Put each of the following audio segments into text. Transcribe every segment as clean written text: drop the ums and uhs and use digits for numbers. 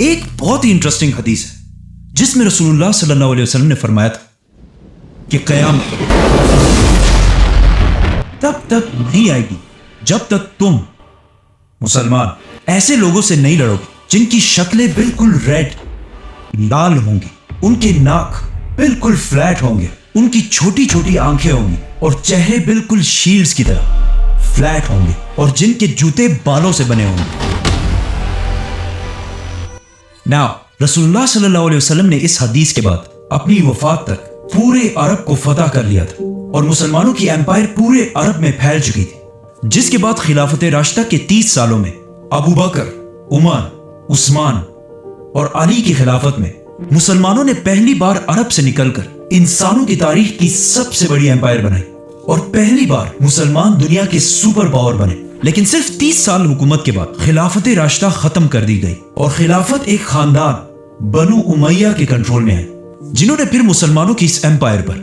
ایک بہت ہی انٹرسٹنگ حدیث ہے جس میں رسول اللہ صلی اللہ علیہ وسلم نے فرمایا تھا کہ قیامت تب تک نہیں آئے گی جب تک تم مسلمان ایسے لوگوں سے نہیں لڑو گے جن کی شکلیں بالکل ریڈ لال ہوں گی، ان کے ناک بالکل فلیٹ ہوں گے، ان کی چھوٹی چھوٹی آنکھیں ہوں گی اور چہرے بالکل شیلڈز کی طرح فلیٹ ہوں گے، اور جن کے جوتے بالوں سے بنے ہوں گے۔ ناؤ رسول اللہ صلی اللہ علیہ وسلم نے اس حدیث کے بعد اپنی وفات تک پورے عرب کو فتح کر لیا تھا اور مسلمانوں کی ایمپائر پورے عرب میں پھیل چکی تھی، جس کے بعد خلافت راشدہ کے 30 سالوں میں ابو بکر، عمر، عثمان اور علی کی خلافت میں مسلمانوں نے پہلی بار عرب سے نکل کر انسانوں کی تاریخ کی سب سے بڑی ایمپائر بنائی اور پہلی بار مسلمان دنیا کے سپر پاور بنے۔ لیکن صرف 30 سال حکومت کے بعد خلافت راشدہ ختم کر دی گئی اور خلافت ایک خاندان بنو امیہ کے کنٹرول میں آئی، جنہوں نے پھر مسلمانوں کی اس ایمپائر پر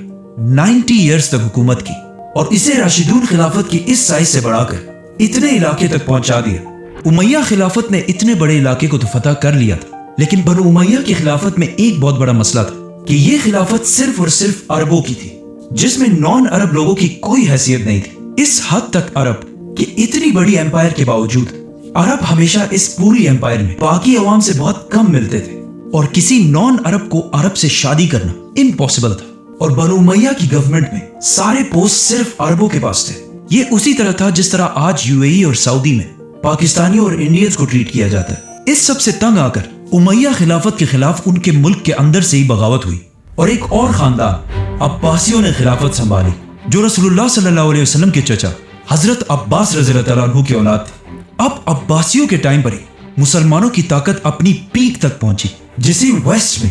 90 ایئرز تک حکومت کی اور اسے راشدون خلافت کی اس سائز سے بڑھا کر اتنے علاقے تک پہنچا دیا۔ امیہ خلافت نے اتنے بڑے علاقے کو تو فتح کر لیا تھا، لیکن بنو امیہ کی خلافت میں ایک بہت بڑا مسئلہ تھا کہ یہ خلافت صرف اور صرف عربوں کی تھی، جس میں نان عرب لوگوں کی کوئی حیثیت نہیں تھی۔ اس حد تک عرب کہ اتنی بڑی ایمپائر کے باوجود عرب ہمیشہ اس پوری ایمپائر میں باقی عوام سے بہت کم ملتے تھے اور کسی نان عرب کو عرب سے شادی کرنا امپاسبل تھا، اور بنو امیہ کی گورنمنٹ میں سارے پوسٹ صرف عربوں کے پاس تھے۔ یہ اسی طرح تھا جس طرح آج UAE اور سعودی میں پاکستانیوں اور انڈینز کو ٹریٹ کیا جاتا ہے۔ اس سب سے تنگ آ کر امیہ خلافت کے خلاف ان کے ملک کے اندر سے ہی بغاوت ہوئی اور ایک اور خاندان عباسیوں نے خلافت سنبھالی، جو رسول اللہ صلی اللہ علیہ وسلم کے چچا حضرت عباس رضی اللہ تعالیٰ عنہ کی اولاد تھے۔ اب عباسیوں کے ٹائم پر ہی مسلمانوں کی طاقت اپنی پیک تک پہنچی، جسے ویسٹ میں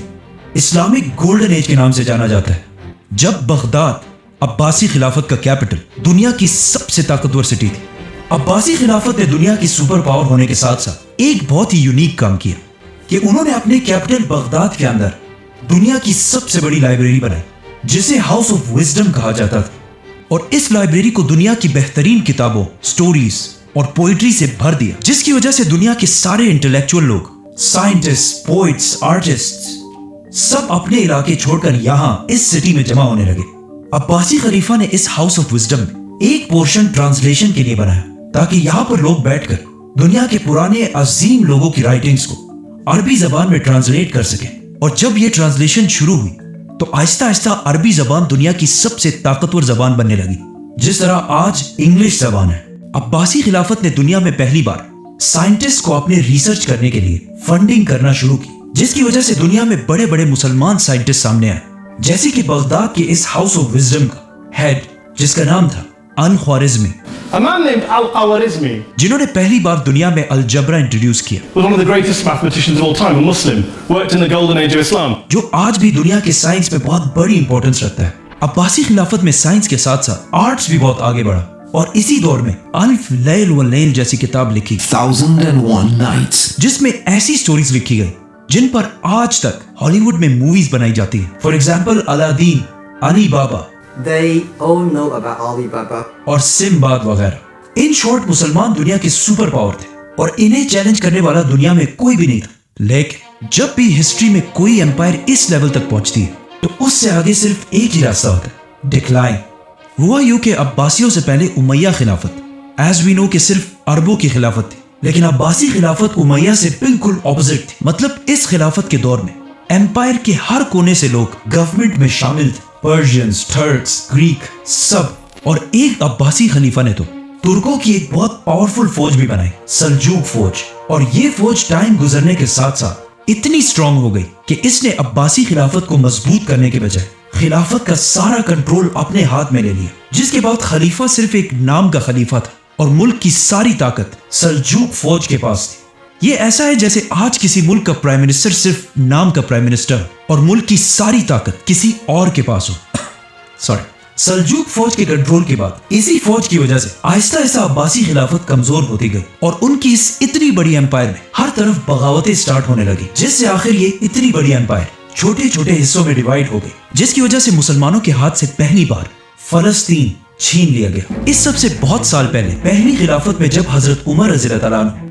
اسلامک گولڈن ایج کے نام سے جانا جاتا ہے، جب بغداد عباسی خلافت کا کیپٹل دنیا کی سب سے طاقتور سٹی تھی۔ عباسی خلافت نے دنیا کی سپر پاور ہونے کے ساتھ ساتھ ایک بہت ہی یونیک کام کیا کہ انہوں نے اپنے کیپٹل بغداد کے اندر دنیا کی سب سے بڑی لائبریری بنائی، جسے ہاؤس آف وزڈم کہا جاتا تھا، اور اس لائبریری کو دنیا کی بہترین کتابوں، سٹوریز اور پوئٹری سے بھر دیا، جس کی وجہ سے دنیا کے سارے انٹلیکچوئل لوگ، سائنٹسٹ، پوئٹس، آرٹسٹ، سب اپنے علاقے چھوڑ کر یہاں اس سٹی میں جمع ہونے لگے۔ عباسی خلیفہ نے اس ہاؤس آف وزڈم میں ایک پورشن ٹرانسلیشن کے لیے بنایا تاکہ یہاں پر لوگ بیٹھ کر دنیا کے پرانے عظیم لوگوں کی رائٹنگز کو عربی زبان میں ٹرانسلیٹ کر سکیں، اور جب یہ ٹرانسلیشن شروع ہوئی تو آہستہ آہستہ عربی زبان دنیا کی سب سے طاقتور زبان بننے لگی، جس طرح آج انگلش زبان ہے۔ عباسی خلافت نے دنیا میں پہلی بار سائنٹسٹ کو اپنے ریسرچ کرنے کے لیے فنڈنگ کرنا شروع کی، جس کی وجہ سے دنیا میں بڑے بڑے مسلمان سائنٹسٹ سامنے آئے، جیسے کہ بغداد کے اس ہاؤس آف وزڈم کا ہیڈ جس کا نام تھا الخوارزمی، A man named Al-Khwarizmi جنہوں نے پہلی بار دنیا میں الجبرا انٹروڈیوس کیا، was one of the greatest mathematicians of all time, a Muslim, worked in the golden age of Islam. جو آج بھی دنیا کے سائنس میں بہت بڑی امپورٹنس رکھتا ہے۔ عباسی خلافت میں سائنس کے ساتھ ساتھ آرٹس بھی بہت آگے بڑھا، اور اسی دور میں الف لیل و لیل جیسی کتاب لکھی، 1001 Nights. جس میں ایسی سٹوریز لکھی گئی جن پر آج تک ہالی ووڈ میں موویز بنائی جاتی ہیں۔ فار ایگزامپل الادین، علی بابا، They all know about Ali Baba. اور سمباد وغیرہ۔ ان شارٹ مسلمان دنیا کے سپر پاور تھے اور انہیں چیلنج کرنے والا دنیا میں کوئی بھی نہیں تھا، لیکن جب بھی ہسٹری میں کوئی ایمپائر اس لیول تک پہنچتی ہے تو اس سے آگے صرف ایک ہی راستہ ہوتا ہے، ڈکلائن۔ ہوا یوں کہ عباسیوں سے پہلے امیہ خلافت ایز وی نو کہ صرف عربوں کی خلافت تھی، لیکن عباسی خلافت امیہ سے بالکل اپوزٹ تھی۔ مطلب اس خلافت کے دور میں ایمپائر کے ہر کونے سے لوگ گورنمنٹ میں شامل تھے، پرشینز، ٹرکس، گریک، سب، اور ایک عباسی خلیفہ نے تو ترکوں کی ایک بہت پاورفل فوج بھی بنائی، سلجوق فوج، اور یہ فوج ٹائم گزرنے کے ساتھ ساتھ اتنی سٹرونگ ہو گئی کہ اس نے عباسی خلافت کو مضبوط کرنے کے بجائے خلافت کا سارا کنٹرول اپنے ہاتھ میں لے لیا، جس کے بعد خلیفہ صرف ایک نام کا خلیفہ تھا اور ملک کی ساری طاقت سلجوق فوج کے پاس تھی۔ یہ ایسا ہے جیسے آج کسی ملک کا پرائم منسٹر صرف نام کا پرائم منسٹر اور ملک کی ساری طاقت کسی اور کے پاس ہو۔ سوری، سلجوق فوج کے کنٹرول کے بعد اسی فوج کی وجہ سے آہستہ آہستہ عباسی خلافت کمزور ہوتی گئی اور ان کی اس اتنی بڑی ایمپائر میں ہر طرف بغاوتیں سٹارٹ ہونے لگی، جس سے آخر یہ اتنی بڑی ایمپائر چھوٹے چھوٹے حصوں میں ڈیوائیڈ ہو گئی، جس کی وجہ سے مسلمانوں کے ہاتھ سے پہلی بار فلسطین چھین لیا گیا۔ اس سب سے بہت سال پہلے پہلی خلافت میں جب حضرت عمر رضی اللہ تعالیٰ عنہ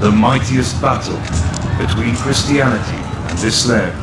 The mightiest battle between Christianity and Islam.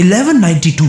1192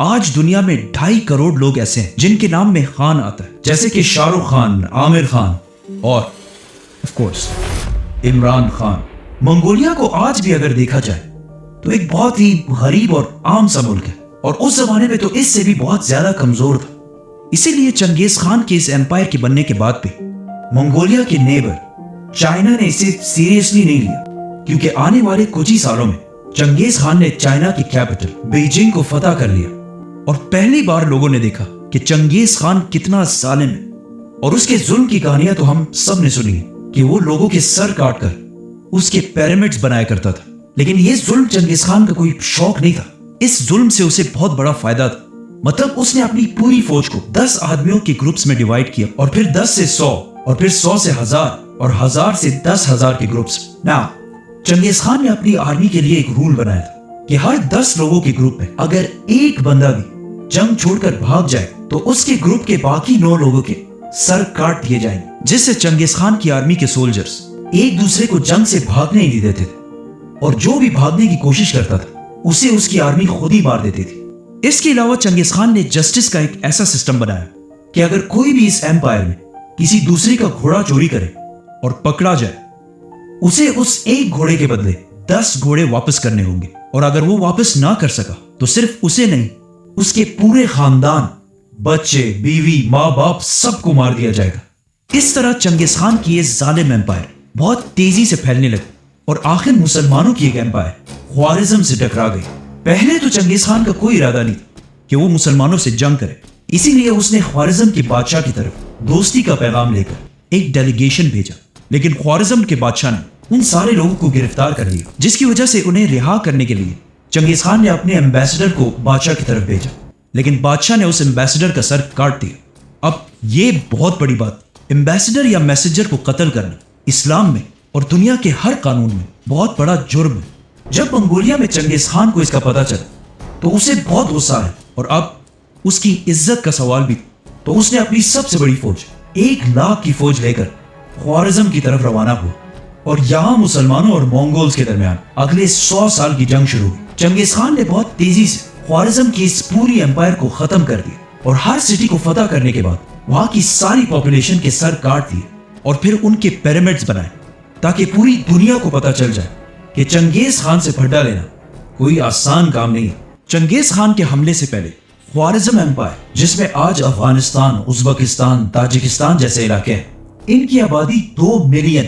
آج دنیا میں 2.5 کروڑ لوگ ایسے ہیں جن کے نام میں خان آتا ہے، جیسے کہ شاہ رخ خان، عامر خان اور آف کورس عمران خان۔ منگولیا کو آج بھی اگر دیکھا جائے تو ایک بہت ہی غریب اور عام سا ملک ہے، اور اس زمانے میں تو اس سے بھی بہت زیادہ کمزور تھا۔ اسی لیے چنگیز خان کے اس ایمپائر کے بننے کے بعد بھی منگولیا کے نیبر چائنا نے اسے سیریسلی نہیں لیا، کیونکہ آنے والے کچھ ہی سالوں میں چنگیز خان نے چائنا کی کیپٹل بیجنگ کو فتح کر لیا، اور پہلی بار لوگوں نے دیکھا کہ چنگیز خان کتنا ظالم ہے۔ اور اس کے ظلم کی کہانیاں تو ہم سب نے سنی ہے کہ وہ لوگوں کے سر کاٹ کر اس کے پیرامڈز بنایا کرتا تھا، لیکن یہ ظلم چنگیز خان کا کوئی شوق نہیں تھا، اس ظلم سے اسے بہت بڑا فائدہ تھا۔ مطلب اس نے اپنی پوری فوج کو 10 آدمیوں کے گروپس میں ڈیوائیڈ کیا، اور پھر 10 سے 100، اور پھر 100 سے 1000، اور 1000 سے 10,000 کے گروپس۔ نا چنگیز خان نے اپنی آرمی کے لیے ایک رول بنایا تھا کہ ہر 10 لوگوں کے گروپ میں اگر ایک بندہ بھی جنگ چھوڑ کر بھاگ جائے تو اس کے گروپ کے باقی 9 لوگوں کے سر کاٹ دیے جائیں گے، جس سے چنگیز خان کی آرمی کے سولجرز ایک دوسرے کو جنگ سے بھاگنے ہی نہیں دیتے تھے، اور جو بھی بھاگنے کی کوشش کرتا تھا اسے اس کی آرمی خود ہی مار دیتی تھی۔ اس کے علاوہ چنگیز خان نے جسٹس کا ایک ایسا سسٹم بنایا کہ اگر کوئی بھی اس ایمپائر میں کسی دوسرے کا گھوڑا چوری کرے اور پکڑا جائے، اسے اس ایک گھوڑے کے بدلے 10 گھوڑے واپس کرنے ہوں گے، اور اگر وہ واپس نہ کر سکا تو صرف اسے نہیں، اس کے پورے خاندان، بچے، بیوی، ماں باپ سب کو مار دیا جائے گا۔ اس طرح چنگیز خان کی یہ ظالم ایمپائر بہت تیزی سے پھیلنے لگی، اور آخر مسلمانوں کی ایک ایمپائر خوارزم سے ٹکرا گئی۔ پہلے تو چنگیز خان کا کوئی ارادہ نہیں تھا کہ وہ مسلمانوں سے جنگ کرے، اسی لیے اس نے خوارزم کے بادشاہ کی طرف دوستی کا پیغام لے کر ایک ڈیلیگیشن بھیجا، لیکن خوارزم کے بادشاہ نے ان سارے لوگوں کو گرفتار کر لیا، جس کی وجہ سے انہیں رہا کرنے کے لیے چنگیز خان نے اپنے ایمبیسڈر کو بادشاہ کی طرف بھیجا، لیکن بادشاہ نے اس ایمبیسڈر کا سر کاٹ دیا۔ اب یہ بہت بڑی بات، ایمبیسڈر یا میسنجر کو قتل کرنا اسلام میں اور دنیا کے ہر قانون میں بہت بڑا جرم ہے۔ جب منگولیا میں چنگیز خان کو اس کا پتہ چلا تو اسے بہت غصہ آیا، اور اب اس کی عزت کا سوال بھی، تو اس نے اپنی سب سے بڑی فوج 1,00,000 کی فوج لے کر خوارزم کی طرف روانہ ہوا، اور یہاں مسلمانوں اور مونگولز کے درمیان اگلے 100 سال کی جنگ شروع ہوئی۔ چنگیز خان نے بہت تیزی سے خوارزم کی اس پوری ایمپائر کو ختم کر دیا، اور ہر سٹی کو فتح کرنے کے بعد وہاں کی ساری پاپولیشن کے سر کاٹ دیے، اور پھر ان کے پیرامڈز بنائے تاکہ پوری دنیا کو پتہ چل جائے کہ چنگیز خان سے پھڈا لینا کوئی آسان کام نہیں ہے۔ چنگیز خان کے حملے سے پہلے خوارزم ایمپائر، جس میں آج افغانستان، ازبکستان، تاجکستان جیسے علاقے ہیں، ان کی آبادی 2 ملین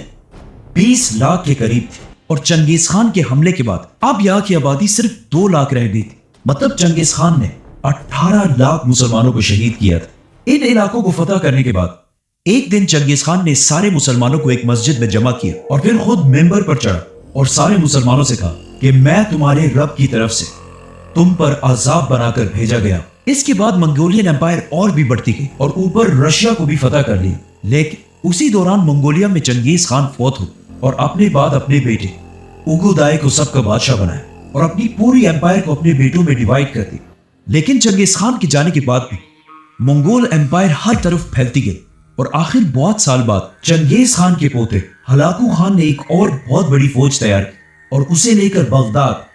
20 لاکھ کے قریب تھی، اور چنگیز خان کے حملے کے بعد اب یہاں کی آبادی صرف 2 لاکھ رہ گئی تھی۔ مطلب چنگیز خان نے 18 لاکھ مسلمانوں کو شہید کیا تھا۔ ان علاقوں کو فتح کرنے کے بعد ایک دن چنگیز خان نے سارے مسلمانوں کو ایک مسجد میں جمع کیا، اور پھر خود ممبر پر چڑھا اور سارے مسلمانوں سے کہا کہ میں تمہارے رب کی طرف سے تم پر عذاب بنا کر بھیجا گیا۔ اس کے بعد منگولین ایمپائر اور بھی بڑھتی گئی، اور اوپر رشیا کو بھی فتح کر لیا، لیکن اسی دوران منگولیا میں چنگیز خان فوت ہو، اور اپنے بعد اپنے بیٹے اوگودائے کو سب کا بادشاہ بنایا، اور اپنی پوری ایمپائر کو اپنے بیٹوں میں ڈیوائیڈ کر دی۔ لیکن چنگیز خان کے جانے کے بعد بھی منگول ایمپائر ہر طرف پھیلتی گئی، اور آخر بہت سال بعد چنگیز خان کے پوتے ہلاکو خان نے ایک اور بہت بڑی فوج تیار کی، اور اسے لے کر بغداد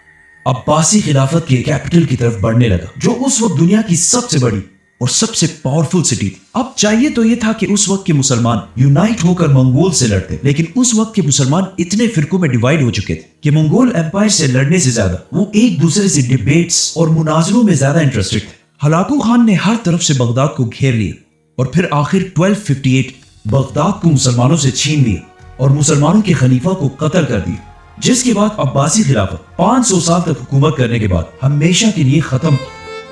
عباسی خلافت کے کیپٹل کی طرف بڑھنے لگا، جو اس وقت دنیا کی سب سے بڑی اور سب سے پاورفل سٹی تھی۔ اب چاہیے تو یہ تھا کہ اس وقت کے مسلمان یونائٹ ہو کر منگول سے لڑتے، لیکن اس وقت کے مسلمان اتنے فرقوں میں ڈیوائیڈ ہو چکے تھے کہ منگول ایمپائر سے لڑنے سے زیادہ وہ ایک دوسرے سے ڈیبیٹس اور مناظروں میں زیادہ انٹرسٹڈ تھے۔ ہلاکو خان نے ہر طرف سے بغداد کو گھیر لیا، اور پھر آخر 1258 بغداد کو مسلمانوں سے چھین لیا اور مسلمانوں کے خلیفہ کو قتل کر دیا، جس کے بعد عباسی خلافت 500 سال تک حکومت کرنے کے بعد ہمیشہ کے لیے ختم۔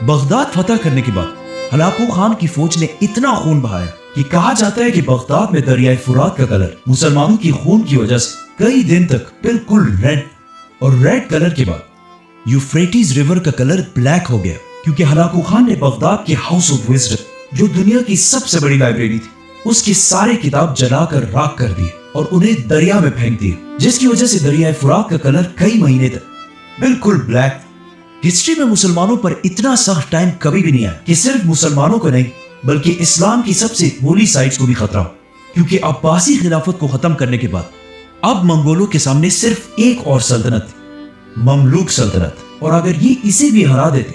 بغداد فتح کرنے کے بعد ہلاکو خان کی فوج نے اتنا خون بہایا کہ کہا جاتا ہے کہ بغداد میں دریائے فرات کا کلر مسلمانوں کی خون کی وجہ سے کئی دن تک بالکل ریڈ، اور ریڈ کلر کے بعد یوفریٹیز ریور کا کلر بلیک ہو گیا، کیونکہ ہلاکو خان نے بغداد کے ہاؤس آف وزڈم، جو دنیا کی سب سے بڑی لائبریری تھی، اس کی سارے کتاب جلا کر راکھ کر دیے اور انہیں دریا میں پھینک دیے، جس کی وجہ سے دریائے فرات کا کلر کئی مہینے تک بالکل بلیک۔ ہسٹری میں مسلمانوں پر اتنا سخت ٹائم کبھی بھی نہیں آیا کہ صرف مسلمانوں کو نہیں بلکہ اسلام کی سب سے ہولی سائٹس کو بھی خطرہ ہو، کیونکہ عباسی خلافت کو ختم کرنے کے بعد اب منگولوں کے سامنے صرف ایک اور سلطنت تھی، مملوک سلطنت، اور اگر یہ اسے بھی ہرا دیتے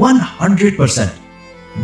100%